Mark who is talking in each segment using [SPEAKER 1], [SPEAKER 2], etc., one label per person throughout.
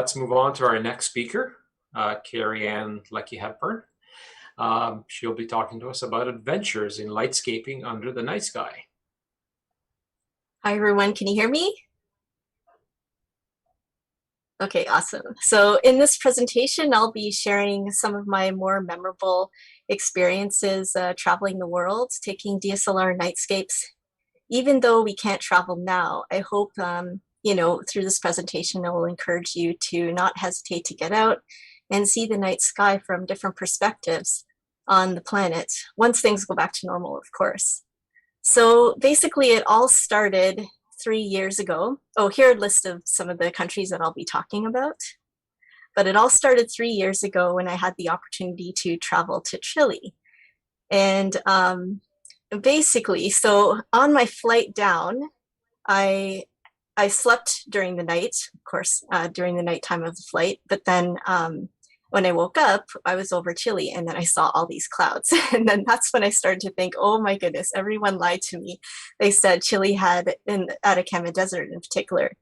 [SPEAKER 1] let's move on to our next speaker, Kerry-Ann Lecky Hepburn. She'll be talking to us about adventures in lightscaping under the night sky.
[SPEAKER 2] Hi, everyone. Can you hear me? Okay, awesome. So in this presentation, I'll be sharing some of my more memorable experiences traveling the world, taking DSLR nightscapes. Even though we can't travel now, I hope, through this presentation, it will encourage you to not hesitate to get out and see the night sky from different perspectives on the planet, once things go back to normal, of course. So basically, it all started 3 years ago. Oh, here are a list of some of the countries that I'll be talking about. But it all started 3 years ago when I had the opportunity to travel to Chile. And basically, so on my flight down, I slept during the night, of course, during the nighttime of the flight. But then when I woke up, I was over Chile, and then I saw all these clouds. And then that's when I started to think, oh my goodness, everyone lied to me. They said Chile had, in the Atacama Desert in particular,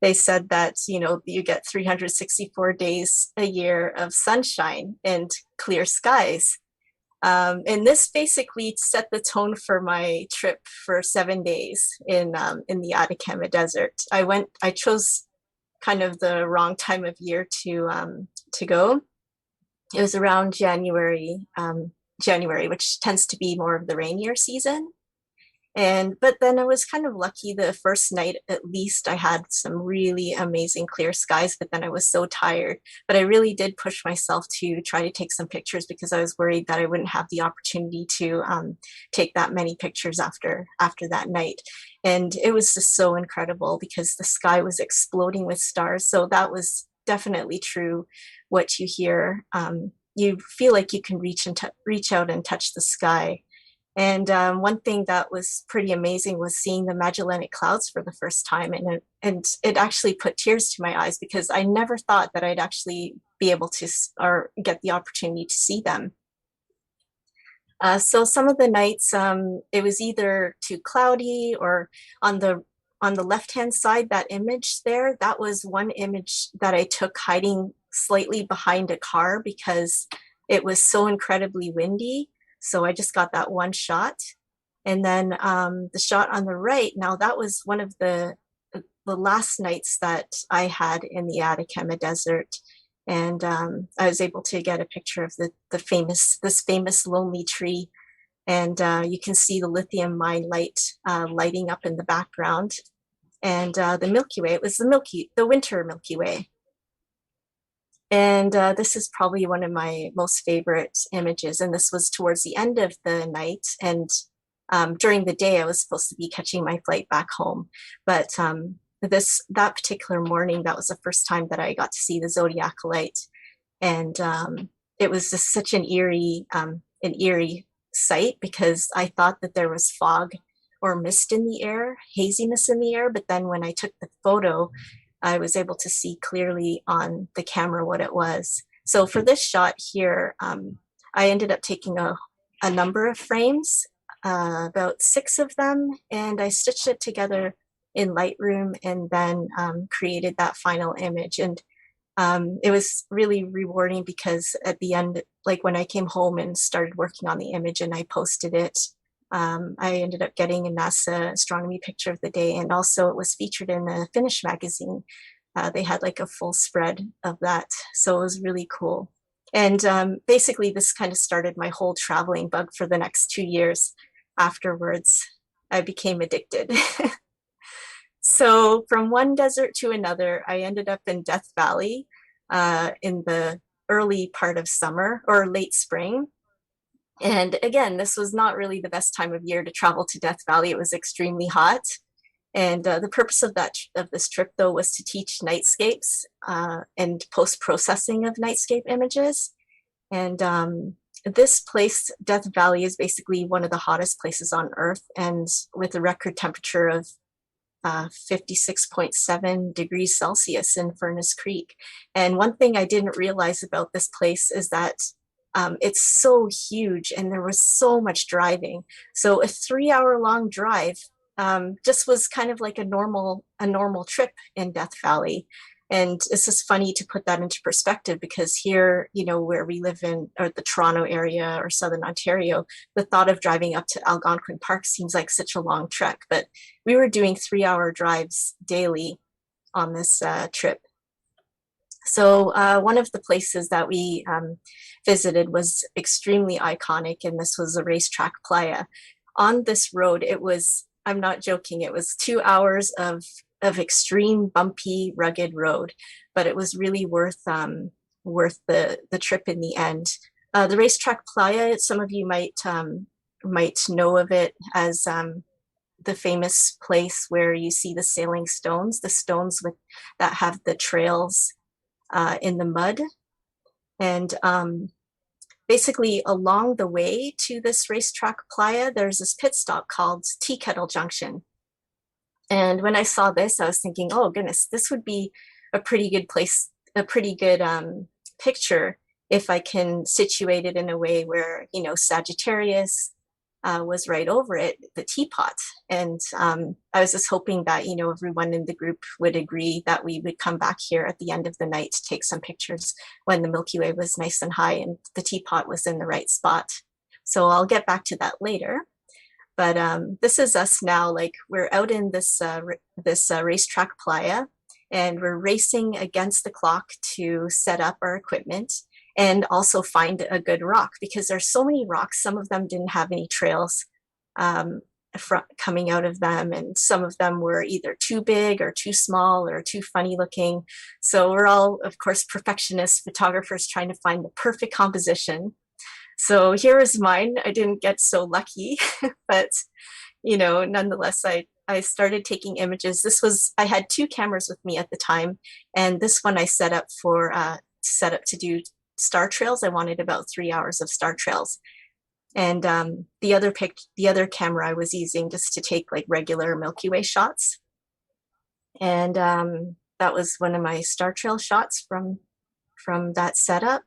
[SPEAKER 2] they said that, you get 364 days a year of sunshine and clear skies. And this basically set the tone for my trip for 7 days in the Atacama Desert. I chose kind of the wrong time of year to go. It was around January, which tends to be more of the rainier season. But then I was kind of lucky. The first night, at least, I had some really amazing clear skies, but then I was so tired. But I really did push myself to try to take some pictures because I was worried that I wouldn't have the opportunity to take that many pictures after that night. And it was just so incredible because the sky was exploding with stars. So that was definitely true what you hear. You feel like you can reach out and touch the sky. And one thing that was pretty amazing was seeing the Magellanic Clouds for the first time. And it actually put tears to my eyes because I never thought that I'd actually be able to or get the opportunity to see them. So some of the nights, it was either too cloudy, or on the left-hand side, that image there, that was one image that I took hiding slightly behind a car because it was so incredibly windy. So I just got that one shot. And then the shot on the right, now that was one of the last nights that I had in the Atacama Desert. And I was able to get a picture of this famous lonely tree. And you can see the lithium mine lighting up in the background. And the Milky Way, it was the winter Milky Way. And this is probably one of my most favorite images. And this was towards the end of the night. And during the day, I was supposed to be catching my flight back home. But that particular morning, that was the first time that I got to see the Zodiacal light. And it was just such an eerie sight because I thought that there was fog or mist in the air, haziness in the air. But then when I took the photo, I was able to see clearly on the camera what it was. So for this shot here, I ended up taking a number of frames, about 6 of them, and I stitched it together in Lightroom and then created that final image. And it was really rewarding because at the end, like when I came home and started working on the image and I posted it, I ended up getting a NASA astronomy picture of the day, and also it was featured in a Finnish magazine. They had like a full spread of that, so it was really cool. And basically this kind of started my whole traveling bug for the next 2 years. Afterwards, I became addicted. So from one desert to another, I ended up in Death Valley in the early part of summer or late spring. And again, this was not really the best time of year to travel to Death Valley. It was extremely hot. And the purpose of this trip, though, was to teach nightscapes and post-processing of nightscape images. And this place, Death Valley, is basically one of the hottest places on Earth, and with a record temperature of 56.7 degrees Celsius in Furnace Creek. And one thing I didn't realize about this place is that it's so huge and there was so much driving. So a 3-hour-long drive just was kind of like a normal trip in Death Valley. And it's just funny to put that into perspective because here, you know, where we live in, or the Toronto area or Southern Ontario, the thought of driving up to Algonquin Park seems like such a long trek. But we were doing 3-hour drives daily on this trip. So one of the places that we visited was extremely iconic, and this was a racetrack playa. On this road, it was, I'm not joking, it was 2 hours of extreme bumpy rugged road, but it was really worth the trip in the end. The racetrack playa, some of you might know of it as the famous place where you see the sailing stones, the stones with that have the trails in the mud. And basically along the way to this racetrack playa, there's this pit stop called Tea Kettle Junction. And when I saw this, I was thinking, oh goodness, this would be a pretty good place, a pretty good picture if I can situate it in a way where, you know, Sagittarius was right over it, the teapot. And I was just hoping that, you know, everyone in the group would agree that we would come back here at the end of the night to take some pictures when the Milky Way was nice and high and the teapot was in the right spot. So I'll get back to that later. But this is us now, like we're out in this racetrack playa, and we're racing against the clock to set up our equipment and also find a good rock, because there's so many rocks. Some of them didn't have any trails coming out of them, and some of them were either too big or too small or too funny looking. So we're all, of course, perfectionist photographers trying to find the perfect composition. So here is mine. I didn't get so lucky, but you know, nonetheless, I started taking images. I had 2 cameras with me at the time, and this one I set up to do star trails. I wanted about 3 hours of star trails. And the other camera I was using just to take like regular Milky Way shots. And that was one of my star trail shots from that setup.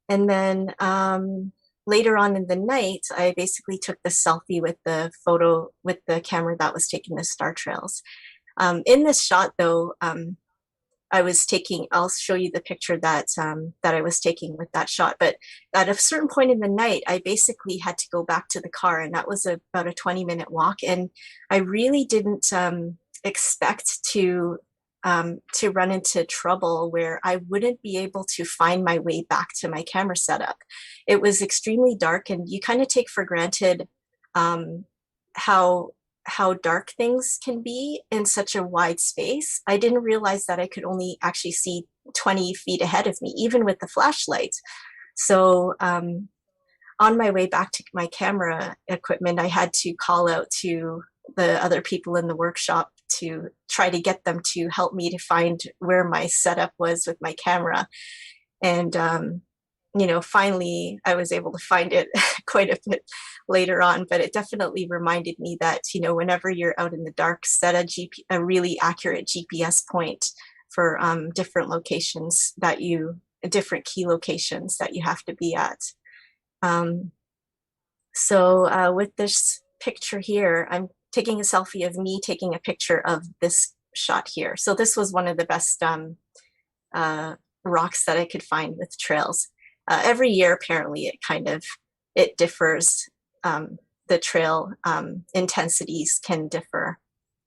[SPEAKER 2] And then later on in the night, I basically took the selfie with the camera that was taking the star trails. In this shot though, I'll show you the picture that I was taking with that shot. But at a certain point in the night, I basically had to go back to the car, and that was about a 20-minute walk. And I really didn't expect to run into trouble where I wouldn't be able to find my way back to my camera setup. It was extremely dark, and you kind of take for granted how dark things can be in such a wide space. I didn't realize that I could only actually see 20 feet ahead of me, even with the flashlight. So on my way back to my camera equipment, I had to call out to the other people in the workshop to try to get them to help me to find where my setup was with my camera. And you know, finally I was able to find it quite a bit later on, but it definitely reminded me that, you know, whenever you're out in the dark, set a really accurate GPS point for different locations different key locations that you have to be at. So with this picture here, I'm taking a selfie of me taking a picture of this shot here. So this was one of the best rocks that I could find with trails. Every year, apparently, it differs. The trail intensities can differ,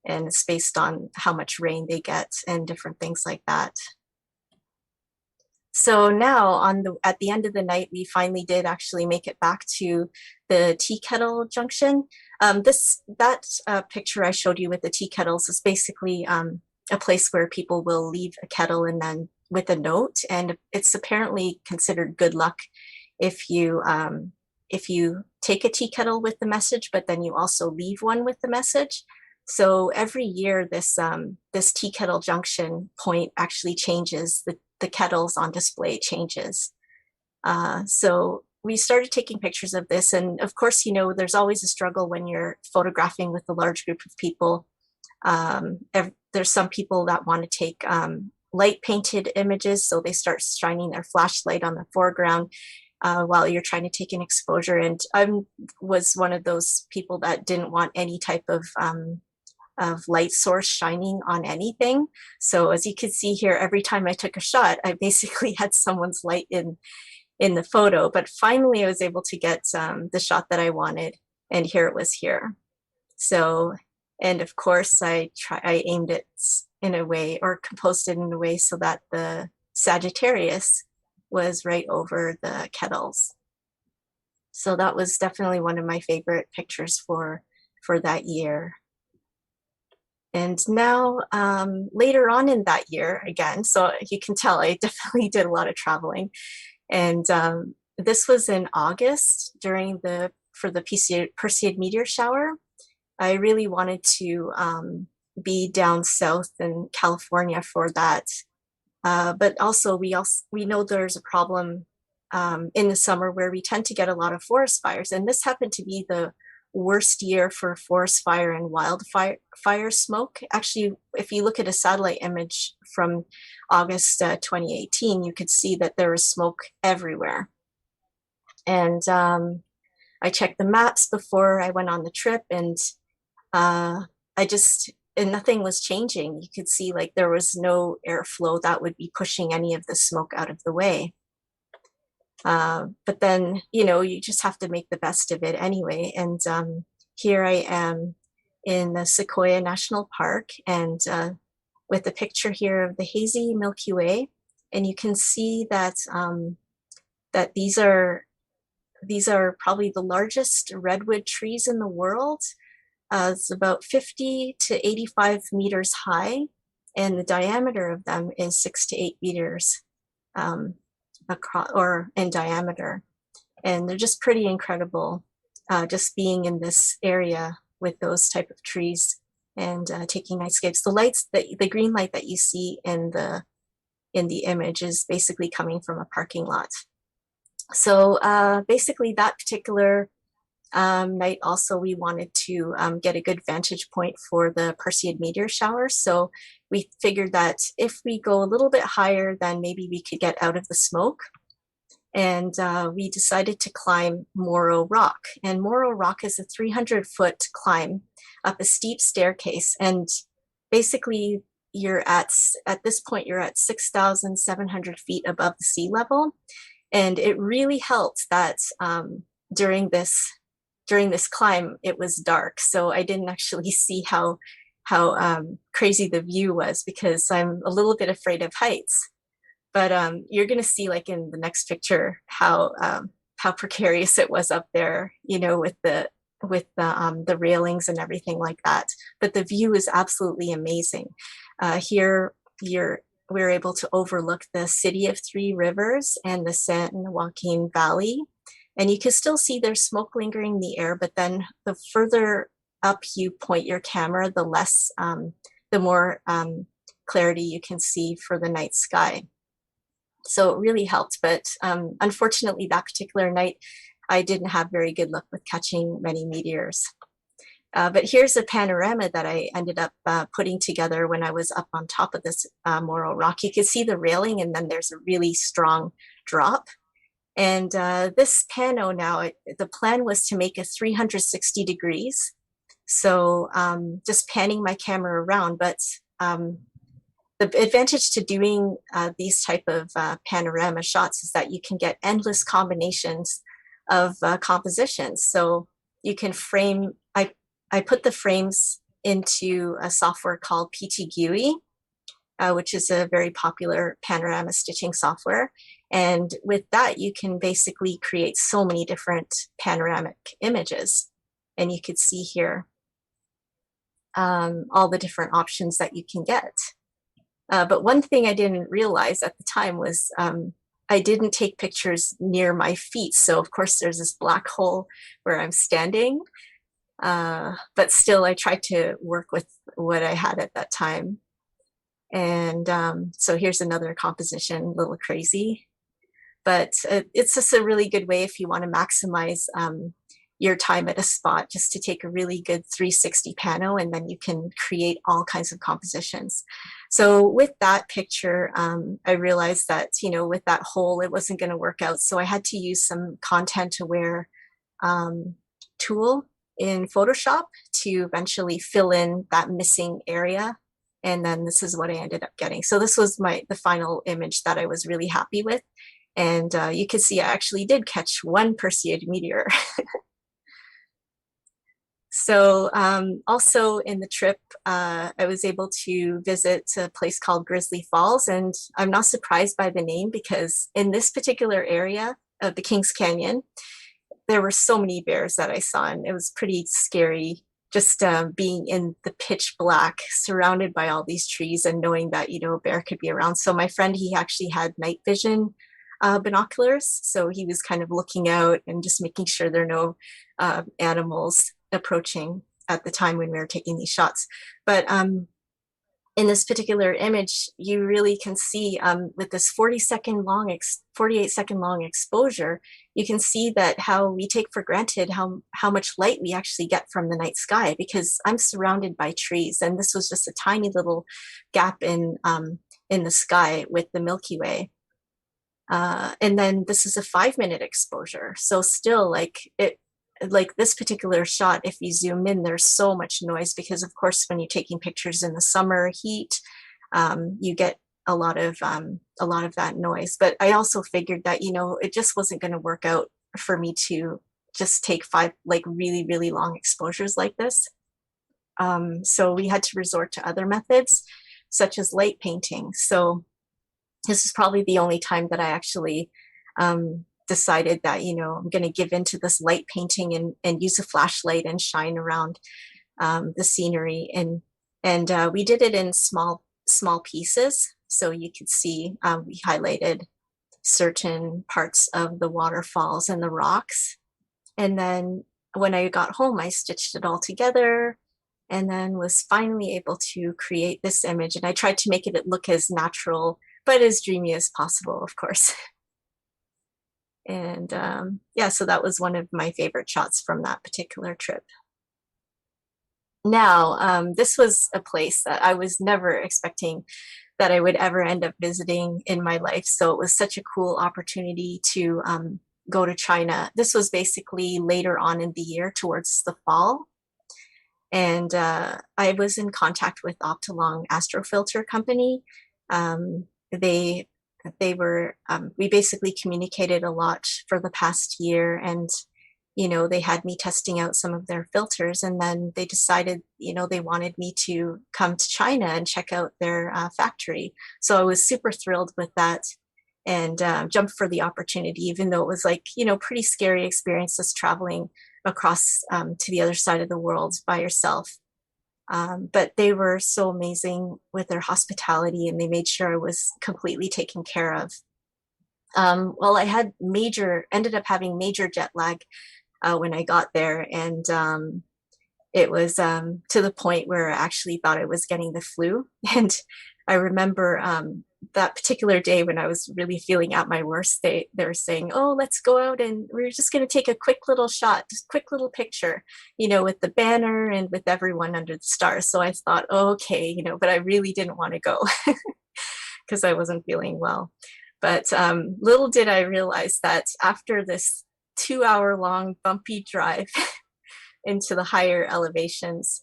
[SPEAKER 2] and it's based on how much rain they get and different things like that. So now at the end of the night, we finally did actually make it back to the tea kettle junction. That picture I showed you with the tea kettles is basically a place where people will leave a kettle and then with a note, and it's apparently considered good luck if you take a tea kettle with the message, but then you also leave one with the message. So every year this tea kettle junction point actually changes. The kettles on display changes. So we started taking pictures of this, and of course, you know, there's always a struggle when you're photographing with a large group of people. There's some people that want to take light painted images, so they start shining their flashlight on the foreground while you're trying to take an exposure. And I was one of those people that didn't want any type of of light source shining on anything. So as you can see here, every time I took a shot, I basically had someone's light in the photo. But finally, I was able to get the shot that I wanted, and here it was here. So, and of course, I aimed it in a way, or composed it in a way so that the Sagittarius was right over the kettles. So that was definitely one of my favorite pictures for that year. And now later on in that year again, so you can tell I definitely did a lot of traveling. And this was in August for the Perseid meteor shower. I really wanted to be down south in California for that. But also we know there's a problem in the summer where we tend to get a lot of forest fires. And this happened to be the worst year for forest fire and wildfire smoke. Actually, if you look at a satellite image from August 2018, you could see that there was smoke everywhere. And I checked the maps before I went on the trip, and nothing was changing. You could see like there was no airflow that would be pushing any of the smoke out of the way. But then, you just have to make the best of it anyway. And here I am in the Sequoia National Park, and with a picture here of the hazy Milky Way. And you can see that that these are probably the largest redwood trees in the world. It's about 50 to 85 meters high, and the diameter of them is 6 to 8 meters. Across or in diameter, and they're just pretty incredible. Just being in this area with those type of trees and taking nightscapes. The green light that you see in the image is basically coming from a parking lot. So basically, that particular night, also we wanted to get a good vantage point for the Perseid meteor shower. So we figured that if we go a little bit higher, then maybe we could get out of the smoke. And we decided to climb Moro Rock. And Moro Rock is a 300-foot climb up a steep staircase. And basically, at this point, you're at 6,700 feet above the sea level. And it really helped that during this climb, it was dark. So I didn't actually see how crazy the view was, because I'm a little bit afraid of heights. But you're going to see, like in the next picture, how precarious it was up there, with the railings and everything like that. But the view is absolutely amazing. Here we're able to overlook the city of Three Rivers and the San Joaquin Valley. And you can still see there's smoke lingering in the air, but then the further up you point your camera, the more clarity you can see for the night sky. So it really helped. But unfortunately, that particular night, I didn't have very good luck with catching many meteors. But here's a panorama that I ended up putting together when I was up on top of this Moro Rock. You can see the railing, and then there's a really strong drop. And this pano now, the plan was to make it 360 degrees. So just panning my camera around. But the advantage to doing these type of panorama shots is that you can get endless combinations of compositions. So you can frame, I put the frames into a software called PTGUI, which is a very popular panorama stitching software. And with that, you can basically create so many different panoramic images. And you could see here all the different options that you can get. But one thing I didn't realize at the time was I didn't take pictures near my feet. So of course there's this black hole where I'm standing. But still, I tried to work with what I had at that time. And so here's another composition, a little crazy. But it's just a really good way if you want to maximize your time at a spot, just to take a really good 360 pano, and then you can create all kinds of compositions. So with that picture, I realized that, with that hole, it wasn't going to work out. So I had to use some content aware tool in Photoshop to eventually fill in that missing area. And then this is what I ended up getting. So this was the final image that I was really happy with. And you can see I actually did catch one Perseid meteor. So also in the trip, I was able to visit a place called Grizzly Falls, and I'm not surprised by the name because in this particular area of the Kings Canyon, there were so many bears that I saw, and it was pretty scary just being in the pitch black, surrounded by all these trees and knowing that, you know, a bear could be around. So my friend, he actually had night vision binoculars. So he was kind of looking out and just making sure there are no animals approaching at the time when we were taking these shots. But in this particular image, you really can see with this 48-second long exposure, you can see that how we take for granted how much light we actually get from the night sky, because I'm surrounded by trees, and this was just a tiny little gap in the sky with the Milky Way. And then this is a 5-minute exposure. So still like this particular shot, if you zoom in, there's so much noise because of course, when you're taking pictures in the summer heat, you get a lot of that noise. But I also figured that, you know, it just wasn't going to work out for me to just take 5 like really, really long exposures like this. So we had to resort to other methods such as light painting. So this is probably the only time that I actually decided that, you know, I'm going to give into this light painting and use a flashlight and shine around the scenery. And we did it in small pieces. So you could see we highlighted certain parts of the waterfalls and the rocks. And then when I got home, I stitched it all together and then was finally able to create this image. And I tried to make it look as natural, but as dreamy as possible, of course. And yeah, so that was one of my favorite shots from that particular trip. Now, this was a place that I was never expecting that I would ever end up visiting in my life. So it was such a cool opportunity to go to China. This was basically later on in the year towards the fall. And I was in contact with Optolong Astrofilter Company. They were, we basically communicated a lot for the past year, and, you know, they had me testing out some of their filters, and then they decided, you know, they wanted me to come to China and check out their factory. So I was super thrilled with that and jumped for the opportunity, even though it was like, you know, pretty scary experience just traveling across to the other side of the world by yourself. But they were so amazing with their hospitality, and they made sure I was completely taken care of. Well, I had ended up having major jet lag when I got there, and it was to the point where I actually thought I was getting the flu. And I remember that particular day when I was really feeling at my worst, they were saying, oh, let's go out and we're just going to take a quick little shot, just quick little picture, you know, with the banner and with everyone under the stars. So I thought, oh, okay, you know, but I really didn't want to go because I wasn't feeling well. But little did I realize that after this 2-hour-long bumpy drive into the higher elevations,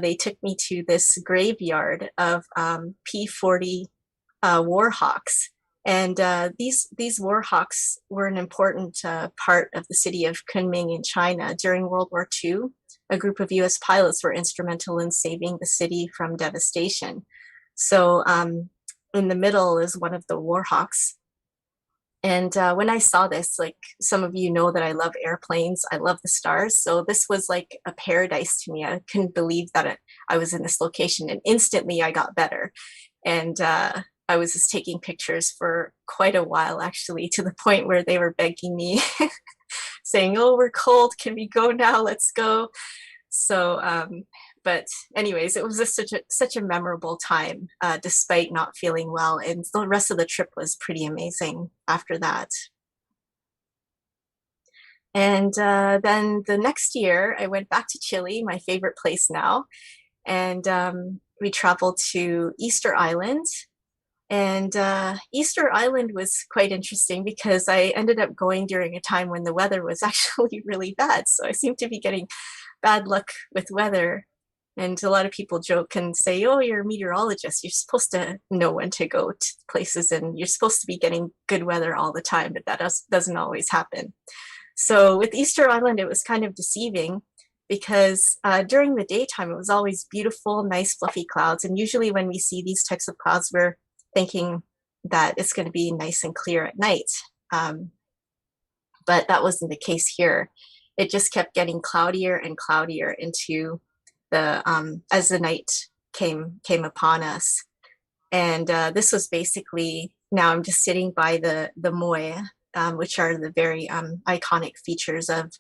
[SPEAKER 2] they took me to this graveyard of P-40 warhawks. And these warhawks were an important part of the city of Kunming in China. During World War II, a group of US pilots were instrumental in saving the city from devastation. So in the middle is one of the warhawks. And when I saw this, like some of you know that I love airplanes, I love the stars. So this was like a paradise to me. I couldn't believe that I was in this location, and instantly I got better. And I was just taking pictures for quite a while, actually, to the point where they were begging me, saying, oh, we're cold, can we go now? Let's go. So, but anyways, it was just such a memorable time, despite not feeling well. And the rest of the trip was pretty amazing after that. And then the next year, I went back to Chile, my favorite place now. And we traveled to Easter Island. And Easter Island was quite interesting because I ended up going during a time when the weather was actually really bad. So I seemed to be getting bad luck with weather. And a lot of people joke and say, oh, you're a meteorologist. You're supposed to know when to go to places and you're supposed to be getting good weather all the time, but that doesn't always happen. So with Easter Island, it was kind of deceiving because during the daytime, it was always beautiful, nice, fluffy clouds. And usually when we see these types of clouds, we're thinking that it's going to be nice and clear at night. But that wasn't the case here. It just kept getting cloudier and cloudier into as the night came upon us. And this was basically, now I'm just sitting by the moai, which are the very iconic features of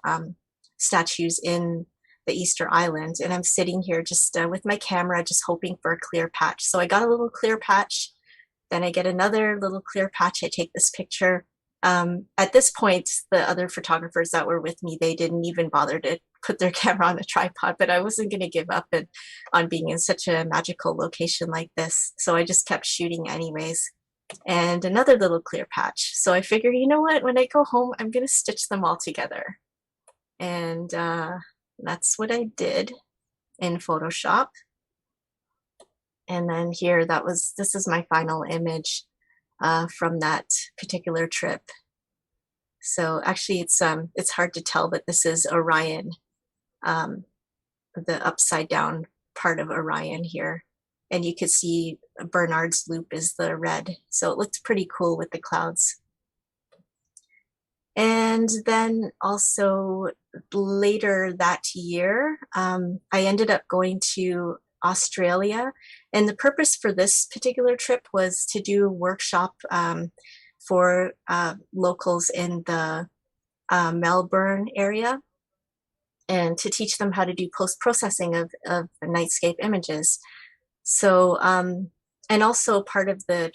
[SPEAKER 2] statues in the Easter Island. And I'm sitting here just with my camera, just hoping for a clear patch. So I got a little clear patch, then I get another little clear patch, I take this picture. At this point, the other photographers that were with me, they didn't even bother to put their camera on a tripod, but I wasn't going to give up on being in such a magical location like this. So I just kept shooting anyways. And another little clear patch. So I figured, you know what, when I go home, I'm going to stitch them all together. And that's what I did in Photoshop. And then here, this is my final image from that particular trip. So actually it's hard to tell, but this is Orion, the upside down part of Orion here. And you could see Bernard's Loop is the red. So it looked pretty cool with the clouds. And then also later that year, I ended up going to Australia. And the purpose for this particular trip was to do a workshop for locals in the Melbourne area and to teach them how to do post-processing of nightscape images. So, and also part of the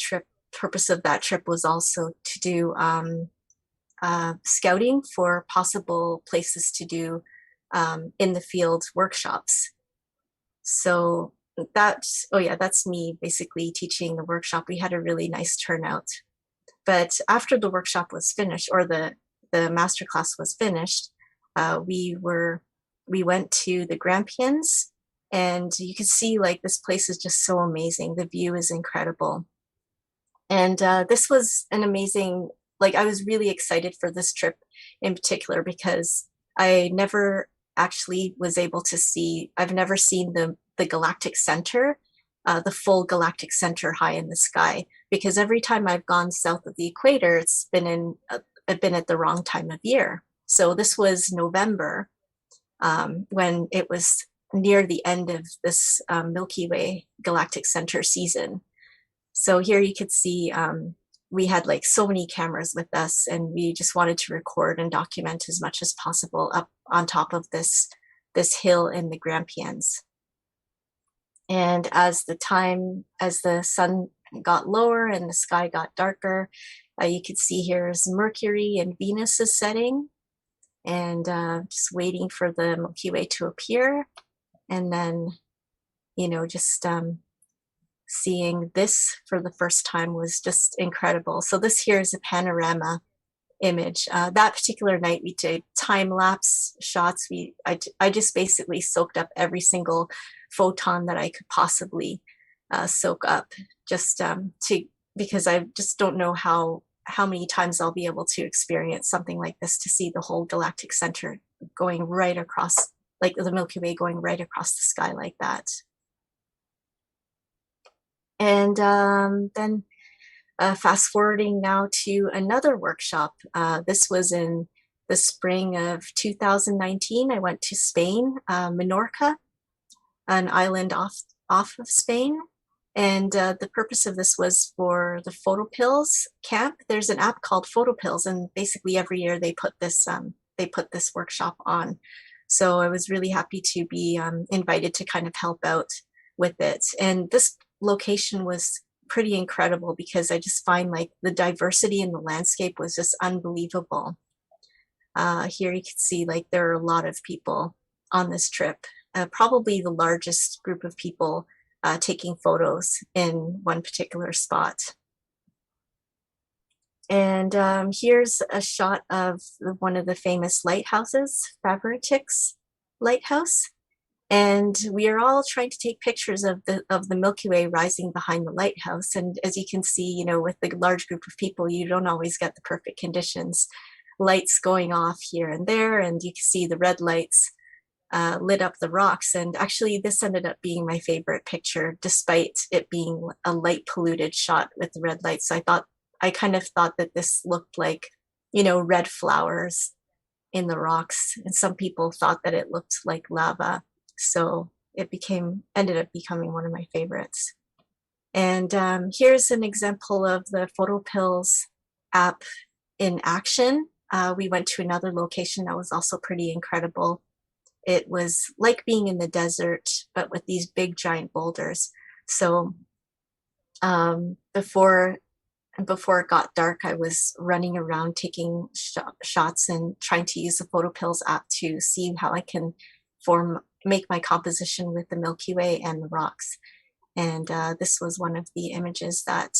[SPEAKER 2] purpose of that trip was also to do scouting for possible places to do in the field workshops. So that's me basically teaching the workshop. We had a really nice turnout. But after the workshop was finished, or the masterclass was finished, we went to the Grampians, and you can see like this place is just so amazing. The view is incredible. And this was an amazing, like I was really excited for this trip in particular because I never actually was able to see, I've never seen the galactic center, the full galactic center high in the sky, because every time I've gone south of the equator, it's been at the wrong time of year. So this was November, when it was near the end of this Milky Way galactic center season. So here you could see we had like so many cameras with us, and we just wanted to record and document as much as possible up on top of this hill in the Grampians. And as the sun got lower and the sky got darker, you could see here is Mercury and Venus is setting, and just waiting for the Milky Way to appear. And then, just seeing this for the first time was just incredible. So this here is a panorama image. That particular night we did time-lapse shots. I just basically soaked up every single photon that I could possibly soak up, just because I just don't know how many times I'll be able to experience something like this, to see the whole galactic center going right across, like the Milky Way going right across the sky like that. And then fast forwarding now to another workshop. This was in the spring of 2019. I went to Spain, Menorca, an island off of Spain. And the purpose of this was for the Photopills camp. There's an app called Photopills, and basically every year they put this workshop on. So I was really happy to be invited to kind of help out with it. And this location was pretty incredible because I just find like the diversity in the landscape was just unbelievable. Here you can see like there are a lot of people on this trip, probably the largest group of people taking photos in one particular spot. And here's a shot of one of the famous lighthouses, Favoritics. lighthouse. And we are all trying to take pictures of the Milky Way rising behind the lighthouse. And as you can see, you know, with the large group of people, you don't always get the perfect conditions. Lights going off here and there, and you can see the red lights lit up the rocks. And actually, this ended up being my favorite picture, despite it being a light polluted shot with the red lights. So I kind of thought that this looked like, you know, red flowers in the rocks, and some people thought that it looked like lava. So it ended up becoming one of my favorites. And here's an example of the Photopills app in action. We went to another location that was also pretty incredible. It was like being in the desert, but with these big giant boulders. So before it got dark, I was running around taking shots and trying to use the Photopills app to see how I can make my composition with the Milky Way and the rocks. And this was one of the images that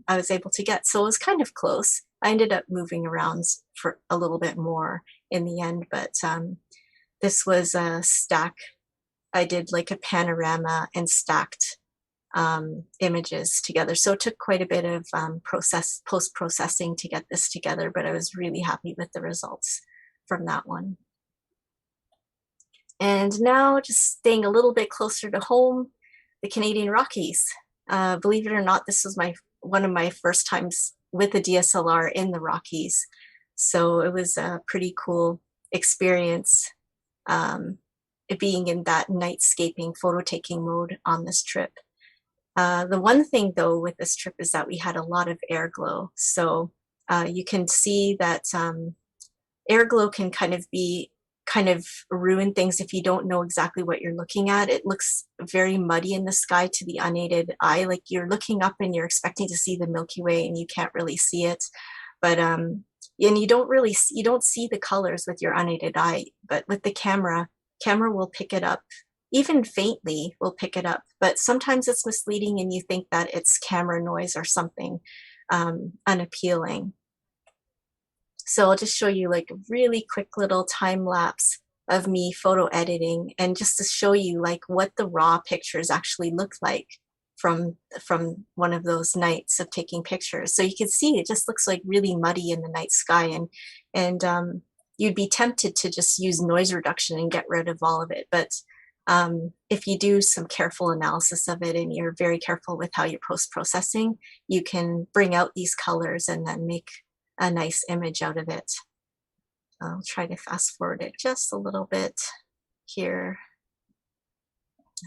[SPEAKER 2] I was able to get. So it was kind of close. I ended up moving around for a little bit more in the end, but this was a stack. I did like a panorama and stacked images together. So it took quite a bit of post-processing to get this together, but I was really happy with the results from that one. And now just staying a little bit closer to home, the Canadian Rockies. Believe it or not, this was one of my first times with a DSLR in the Rockies. So it was a pretty cool experience being in that nightscaping photo taking mode on this trip. The one thing though with this trip is that we had a lot of air glow. So you can see that air glow can kind of ruin things if you don't know exactly what you're looking at. It looks very muddy in the sky to the unaided eye. Like you're looking up and you're expecting to see the Milky Way and you can't really see it. But and you don't see the colors with your unaided eye, but with the camera will pick it up. Even faintly will pick it up, but sometimes it's misleading and you think that it's camera noise or something unappealing. So I'll just show you like a really quick little time lapse of me photo editing, and just to show you like what the raw pictures actually look like from one of those nights of taking pictures. So you can see it just looks like really muddy in the night sky, and you'd be tempted to just use noise reduction and get rid of all of it. But if you do some careful analysis of it and you're very careful with how you're post-processing, you can bring out these colors and then make a nice image out of it. I'll try to fast forward it just a little bit here.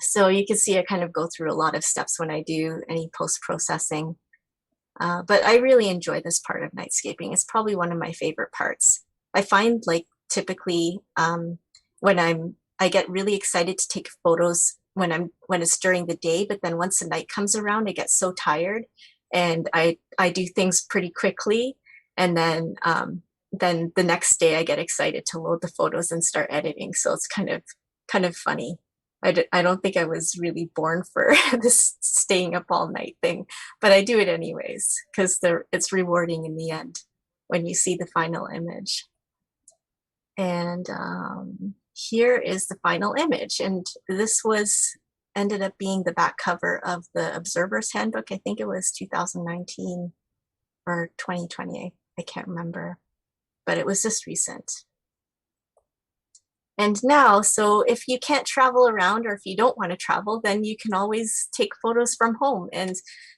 [SPEAKER 2] So you can see I kind of go through a lot of steps when I do any post-processing. But I really enjoy this part of nightscaping. It's probably one of my favorite parts. I find like typically when I get really excited to take photos when it's during the day, but then once the night comes around, I get so tired and I do things pretty quickly. And then the next day I get excited to load the photos and start editing. So it's kind of funny. I don't think I was really born for this staying up all night thing, but I do it anyways because it's rewarding in the end when you see the final image. And here is the final image, and this ended up being the back cover of the Observer's Handbook. I think it was 2019 or 2020. I can't remember, but it was just recent. And now, so if you can't travel around or if you don't want to travel, then you can always take photos from home. And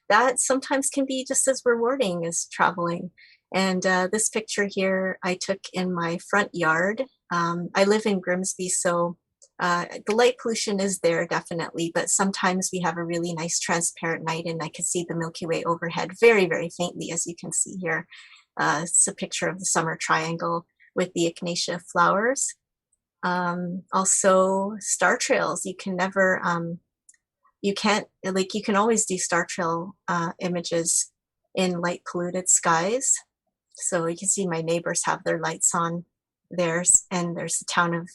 [SPEAKER 2] that sometimes can be just as rewarding as traveling. And this picture here I took in my front yard. I live in Grimsby, so the light pollution is there definitely, but sometimes we have a really nice transparent night and I can see the Milky Way overhead very, very faintly, as you can see here. It's a picture of the summer triangle with the echinacea flowers. Also star trails. You can always do star trail images in light polluted skies. So you can see my neighbors have their lights on theirs, and there's the town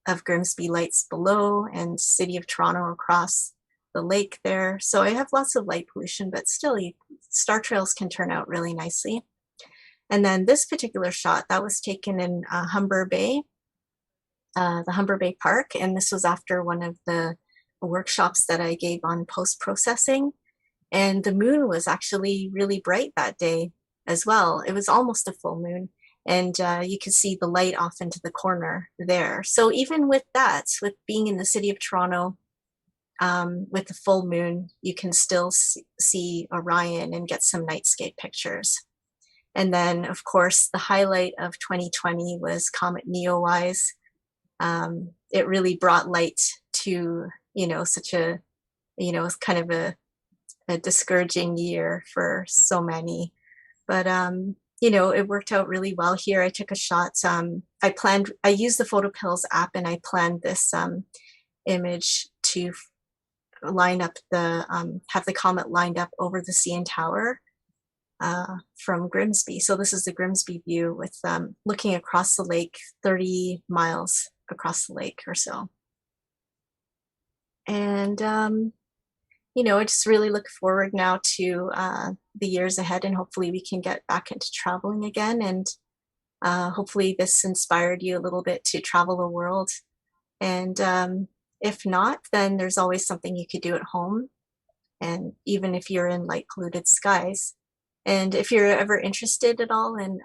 [SPEAKER 2] of Grimsby lights below and city of Toronto across the lake there. So I have lots of light pollution, but still star trails can turn out really nicely. And then this particular shot that was taken in Humber Bay. the Humber Bay Park, and this was after one of the workshops that I gave on post-processing. And the moon was actually really bright that day as well. It was almost a full moon, and you could see the light off into the corner there. So even with that, with being in the city of Toronto, with the full moon, you can still see Orion and get some nightscape pictures. And then, of course, the highlight of 2020 was Comet Neowise. It really brought light to, such a, kind of a discouraging year for so many. But, it worked out really well here. I took a shot. I used the Photopills app, and I planned this image to line up have the comet lined up over the CN Tower from Grimsby. So this is the Grimsby view with looking across the lake, 30 miles across the lake or so. And, I just really look forward now to the years ahead, and hopefully we can get back into traveling again. And hopefully this inspired you a little bit to travel the world. And if not, then there's always something you could do at home. And even if you're in light polluted skies. And if you're ever interested at all in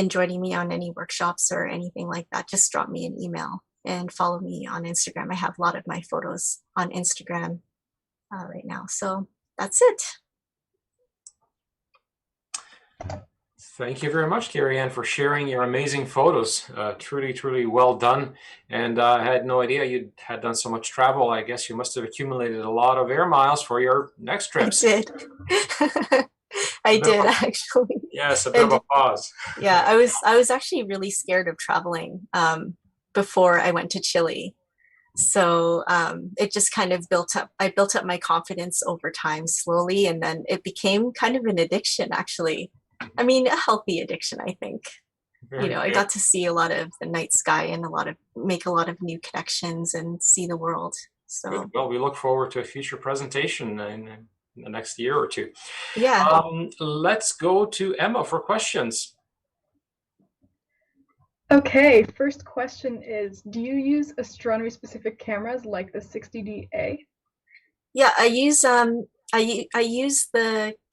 [SPEAKER 2] joining me on any workshops or anything like that, just drop me an email and follow me on Instagram. I have a lot of my photos on Instagram right now. So that's it.
[SPEAKER 1] Thank you very much, Kerry-Ann, for sharing your amazing photos. Truly, truly well done. And I had no idea you had done so much travel. I guess you must have accumulated a lot of air miles for your next trips.
[SPEAKER 2] I did. I did actually.
[SPEAKER 1] Yes, a bit of a pause.
[SPEAKER 2] Yeah, I was actually really scared of traveling before I went to Chile. So it just kind of built up. I built up my confidence over time slowly, and then it became kind of an addiction, actually. I mean, a healthy addiction, I think. I got to see a lot of the night sky and make a lot of new connections and see the world. So
[SPEAKER 1] good. Well, we look forward to a future presentation in the next year or two.
[SPEAKER 2] Yeah.
[SPEAKER 1] Let's go to Emma for questions.
[SPEAKER 3] Okay, first question is, do you use astronomy specific cameras like the 60D-A?
[SPEAKER 2] Yeah, I use the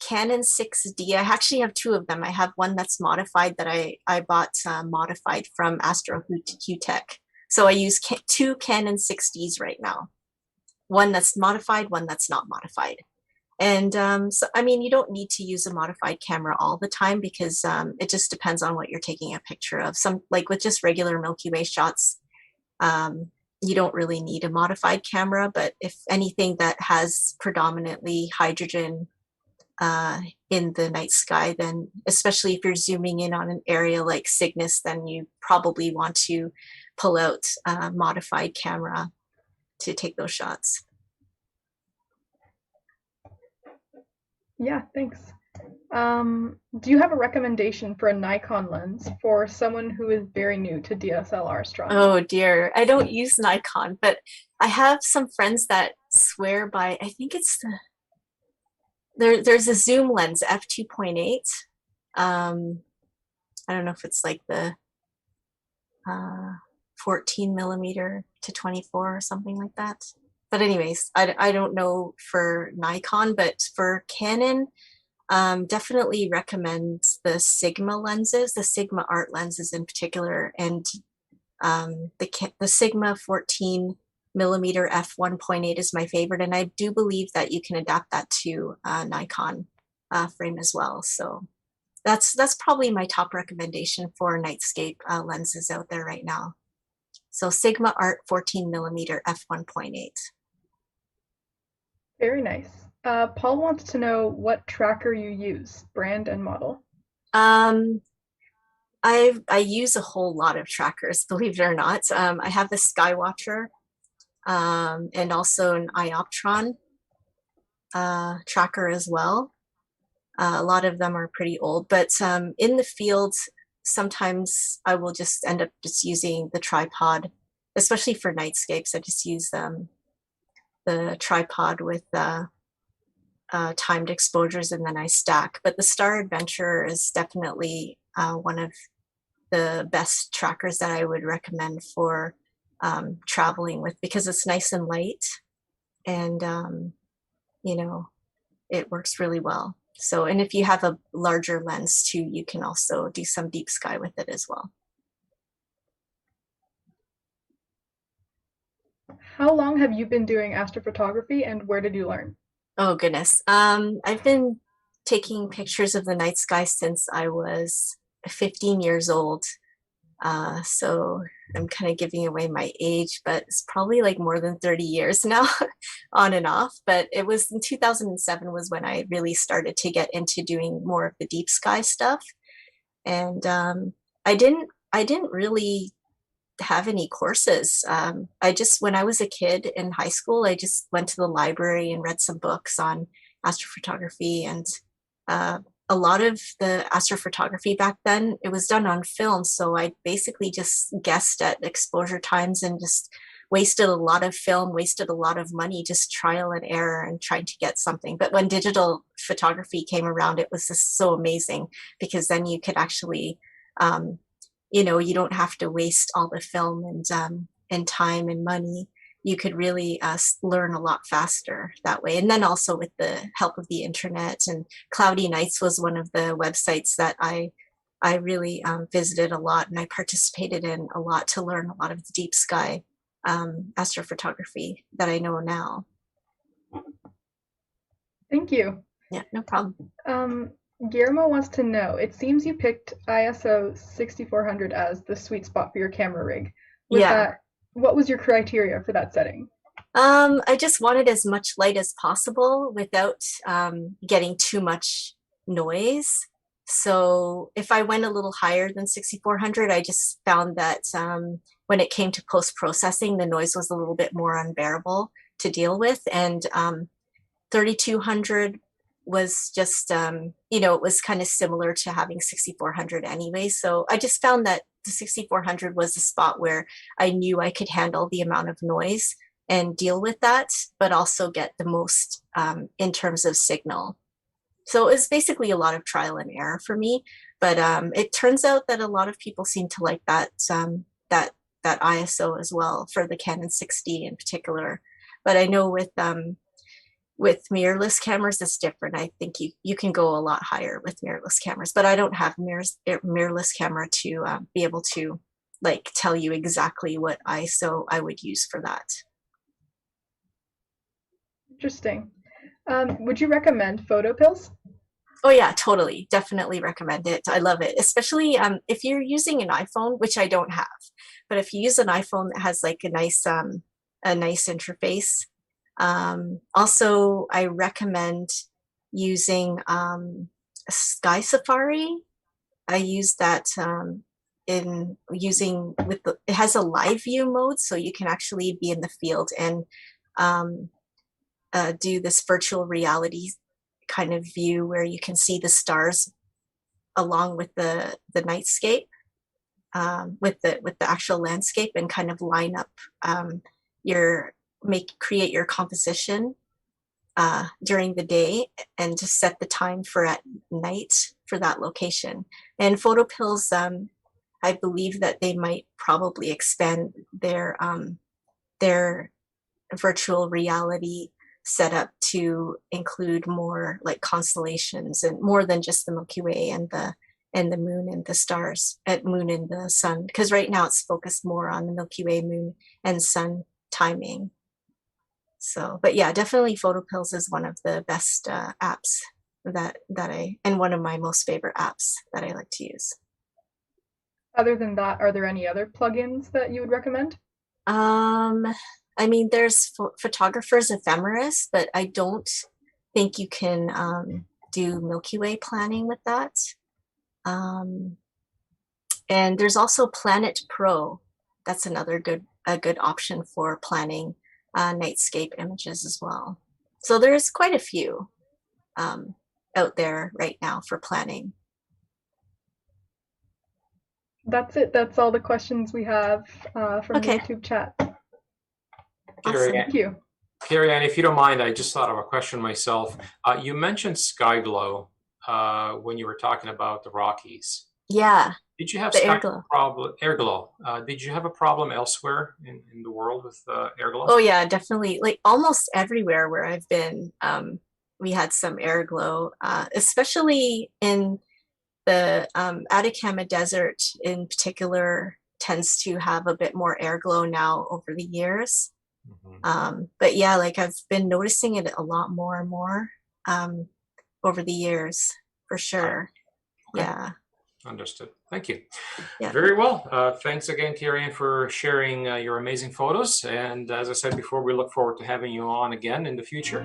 [SPEAKER 2] Canon 6D. I actually have two of them. I have one that's modified that I bought modified from Astro Tech. So I use two Canon 6Ds right now. One that's modified, one that's not modified. And so, I mean, you don't need to use a modified camera all the time because it just depends on what you're taking a picture of. Like with just regular Milky Way shots, you don't really need a modified camera, but if anything that has predominantly hydrogen in the night sky, then especially if you're zooming in on an area like Cygnus, then you probably want to pull out a modified camera to take those shots.
[SPEAKER 3] Yeah, thanks. Do you have a recommendation for a Nikon lens for someone who is very new to DSLR astronomy?
[SPEAKER 2] Oh dear, I don't use Nikon, but I have some friends that swear by, I think it's there's a zoom lens, f2.8. I don't know if it's like the 14 millimeter to 24 or something like that. But anyways, I don't know for Nikon, but for Canon, definitely recommend the Sigma lenses, the Sigma art lenses in particular, and the Sigma 14 millimeter f1.8 is my favorite, and I do believe that you can adapt that to Nikon frame as well. So that's probably my top recommendation for nightscape lenses out there right now. So Sigma art 14 millimeter f1.8.
[SPEAKER 3] Very nice. Paul wants to know what tracker you use, brand and model.
[SPEAKER 2] I use a whole lot of trackers, believe it or not. I have the Skywatcher and also an Ioptron tracker as well. A lot of them are pretty old, but in the field, sometimes I will just end up just using the tripod, especially for nightscapes. I just use the tripod with timed exposures, and then I stack. But the Star Adventurer is definitely one of the best trackers that I would recommend for traveling with, because it's nice and light, and you know, it works really well. So, and if you have a larger lens too, you can also do some deep sky with it as well.
[SPEAKER 3] How long have you been doing astrophotography, and where did you learn?
[SPEAKER 2] Oh goodness. I've been taking pictures of the night sky since I was 15 years old. So I'm kind of giving away my age, but it's probably like more than 30 years now, on and off. But it was in 2007 was when I really started to get into doing more of the deep sky stuff. And I didn't really have any courses. I just, when I was a kid in high school, I just went to the library and read some books on astrophotography. And a lot of the astrophotography back then, it was done on film. So I basically just guessed at exposure times and just wasted a lot of film, wasted a lot of money, just trial and error and trying to get something. But when digital photography came around, it was just so amazing, because then you could actually, you know, you don't have to waste all the film and time and money. You could really learn a lot faster that way. And then also with the help of the internet, and Cloudy Nights was one of the websites that I really visited a lot, and I participated in a lot to learn a lot of the deep sky astrophotography that I know now.
[SPEAKER 3] Thank you.
[SPEAKER 2] Yeah, no problem.
[SPEAKER 3] Guillermo wants to know, it seems you picked ISO 6400 as the sweet spot for your camera rig. With that, what was your criteria for that setting?
[SPEAKER 2] I just wanted as much light as possible without getting too much noise. So if I went a little higher than 6400, I just found that when it came to post-processing, the noise was a little bit more unbearable to deal with. And 3200 was just, you know, it was kind of similar to having 6400 anyway. So I just found that the 6400 was the spot where I knew I could handle the amount of noise and deal with that, but also get the most in terms of signal. So it's basically a lot of trial and error for me. But it turns out that a lot of people seem to like that that ISO as well, for the Canon 6D in particular. But I know with mirrorless cameras, it's different. I think you can go a lot higher with mirrorless cameras, but I don't have mirrorless camera to be able to like tell you exactly what ISO I would use for that.
[SPEAKER 3] Interesting. Would you recommend Photopills?
[SPEAKER 2] Oh yeah, totally. Definitely recommend it. I love it, especially if you're using an iPhone, which I don't have, but if you use an iPhone that has like a nice interface. Also, I recommend using Sky Safari. I use that in using with the, it has a live view mode, so you can actually be in the field and do this virtual reality kind of view where you can see the stars along with the nightscape, with the actual landscape, and kind of line up create your composition during the day, and just set the time for at night for that location. And Photopills, I believe that they might probably expand their virtual reality setup to include more like constellations, and more than just the Milky Way and the moon and the stars, at moon and the sun, because right now it's focused more on the Milky Way, moon, and sun timing. So, but yeah, definitely Photopills is one of the best apps that and one of my most favorite apps that I like to use.
[SPEAKER 3] Other than that, are there any other plugins that you would recommend?
[SPEAKER 2] I mean, there's Photographer's Ephemeris, but I don't think you can do Milky Way planning with that. And there's also Planet Pro. That's another good option for planning nightscape images as well. So there's quite a few out there right now for planning.
[SPEAKER 3] That's it. That's all the questions we have from the YouTube chat.
[SPEAKER 2] Awesome.
[SPEAKER 3] Thank you.
[SPEAKER 1] Kerry-Ann, if you don't mind, I just thought of a question myself. You mentioned sky glow when you were talking about the Rockies.
[SPEAKER 2] Yeah.
[SPEAKER 1] Did you have
[SPEAKER 2] The
[SPEAKER 1] sky
[SPEAKER 2] airglow.
[SPEAKER 1] problem, airglow? Did you have a problem elsewhere in the world with airglow?
[SPEAKER 2] Oh yeah, definitely. Like almost everywhere where I've been, we had some airglow, especially in the Atacama Desert in particular tends to have a bit more airglow now over the years. But yeah, like I've been noticing it a lot more and more over the years, for sure.
[SPEAKER 1] Okay.
[SPEAKER 2] Yeah.
[SPEAKER 1] Understood. Thank you.
[SPEAKER 2] Yeah.
[SPEAKER 1] Very well. Thanks again, Kerry-Ann, for sharing your amazing photos. And as I said before, we look forward to having you on again in the future.